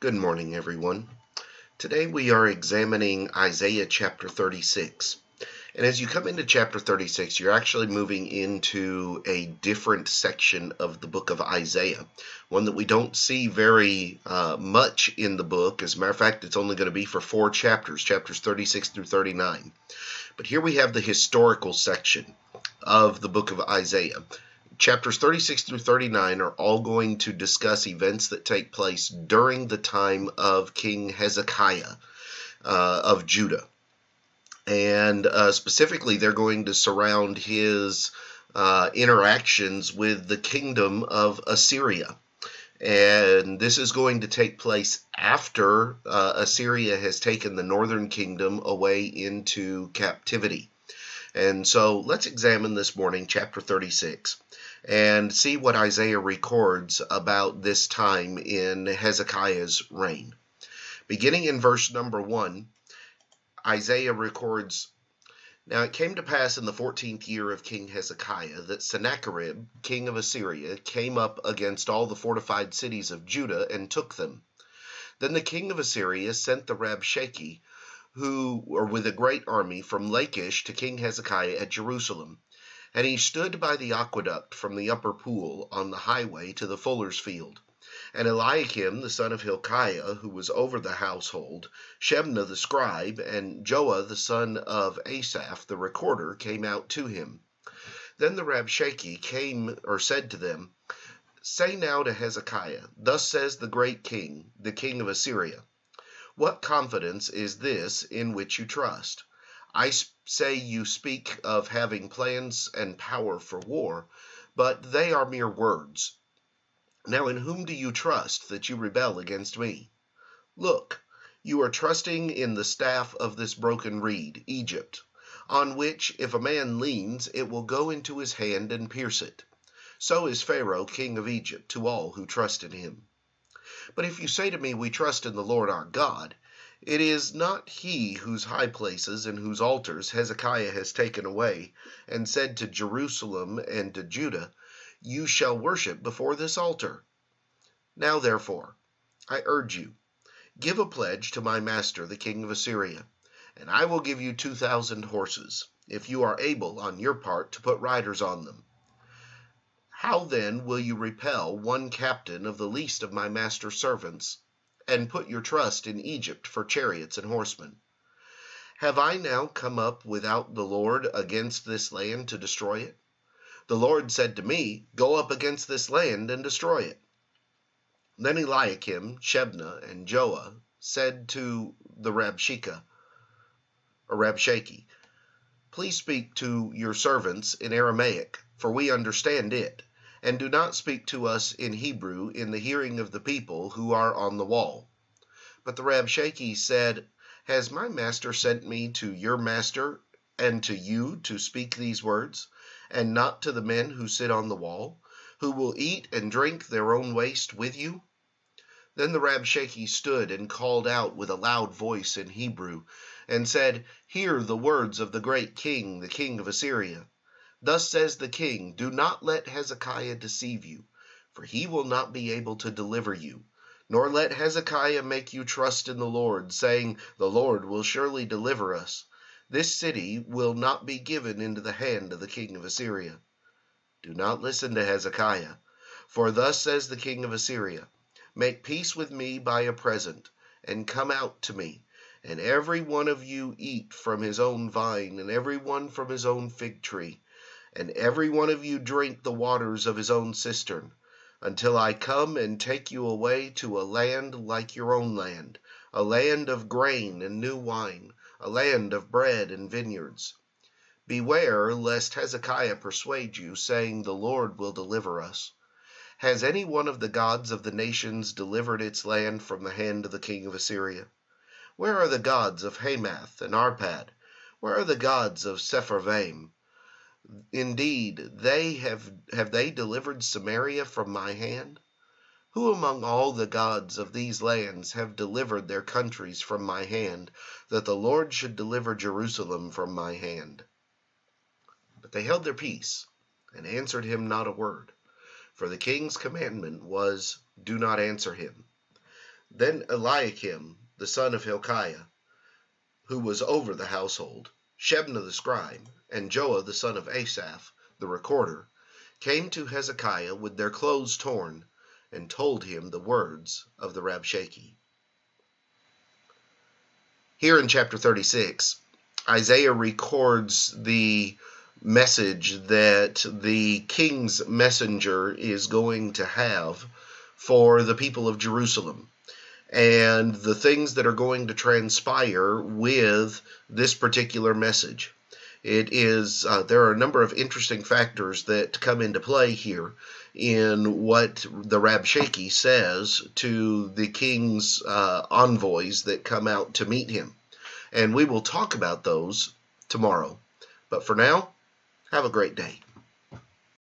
Good morning, everyone. Today we are examining Isaiah chapter 36. And as you come into chapter 36, you're actually moving into a different section of the book of Isaiah, one that we don't see very much in the book. As a matter of fact, it's only going to be for 4 chapters, chapters 36 through 39. But here we have the historical section of the book of Isaiah. Chapters 36 through 39 are all going to discuss events that take place during the time of King Hezekiah of Judah. And specifically, they're going to surround his interactions with the kingdom of Assyria. And this is going to take place after Assyria has taken the northern kingdom away into captivity. And so let's examine this morning chapter 36 and see what Isaiah records about this time in Hezekiah's reign. Beginning in verse number 1, Isaiah records, "Now it came to pass in the 14th year of King Hezekiah that Sennacherib, king of Assyria, came up against all the fortified cities of Judah and took them. Then the king of Assyria sent the Rabshakeh, who were with a great army from Lachish to King Hezekiah at Jerusalem. And he stood by the aqueduct from the upper pool on the highway to the fuller's field. And Eliakim the son of Hilkiah, who was over the household, Shebna the scribe, and Joah the son of Asaph the recorder came out to him. Then the Rabshakeh said to them, Say now to Hezekiah, Thus says the great king, the king of Assyria, What confidence is this in which you trust? I say you speak of having plans and power for war, but they are mere words. Now in whom do you trust that you rebel against me? Look, you are trusting in the staff of this broken reed, Egypt, on which if a man leans, it will go into his hand and pierce it. So is Pharaoh, king of Egypt, to all who trust in him. But if you say to me, We trust in the Lord our God, it is not he whose high places and whose altars Hezekiah has taken away, and said to Jerusalem and to Judah, You shall worship before this altar. Now therefore, I urge you, give a pledge to my master the king of Assyria, and I will give you 2,000 horses, if you are able on your part to put riders on them. How then will you repel one captain of the least of my master's servants, and put your trust in Egypt for chariots and horsemen? Have I now come up without the Lord against this land to destroy it? The Lord said to me, Go up against this land and destroy it. Then Eliakim, Shebna, and Joah said to the Rabshakeh, Please speak to your servants in Aramaic, for we understand it, and do not speak to us in Hebrew in the hearing of the people who are on the wall. But the Rabshakeh said, Has my master sent me to your master and to you to speak these words, and not to the men who sit on the wall, who will eat and drink their own waste with you? Then the Rabshakeh stood and called out with a loud voice in Hebrew, and said, Hear the words of the great king, the king of Assyria. Thus says the king, Do not let Hezekiah deceive you, for he will not be able to deliver you. Nor let Hezekiah make you trust in the Lord, saying, The Lord will surely deliver us. This city will not be given into the hand of the king of Assyria. Do not listen to Hezekiah, for thus says the king of Assyria, Make peace with me by a present, and come out to me, and every one of you eat from his own vine, and every one from his own fig tree, and every one of you drink the waters of his own cistern, until I come and take you away to a land like your own land, a land of grain and new wine, a land of bread and vineyards. Beware lest Hezekiah persuade you, saying, The Lord will deliver us. Has any one of the gods of the nations delivered its land from the hand of the king of Assyria? Where are the gods of Hamath and Arpad? Where are the gods of Sepharvaim? Indeed, have they delivered Samaria from my hand? Who among all the gods of these lands have delivered their countries from my hand, that the Lord should deliver Jerusalem from my hand? But they held their peace, and answered him not a word. For the king's commandment was, Do not answer him. Then Eliakim, the son of Hilkiah, who was over the household, Shebna the scribe, and Joah the son of Asaph, the recorder, came to Hezekiah with their clothes torn, and told him the words of the Rabshakeh. Here in chapter 36, Isaiah records the message that the king's messenger is going to have for the people of Jerusalem, and the things that are going to transpire with this particular message. It is there are a number of interesting factors that come into play here in what the Rabshakeh says to the king's envoys that come out to meet him. And we will talk about those tomorrow. But for now, have a great day.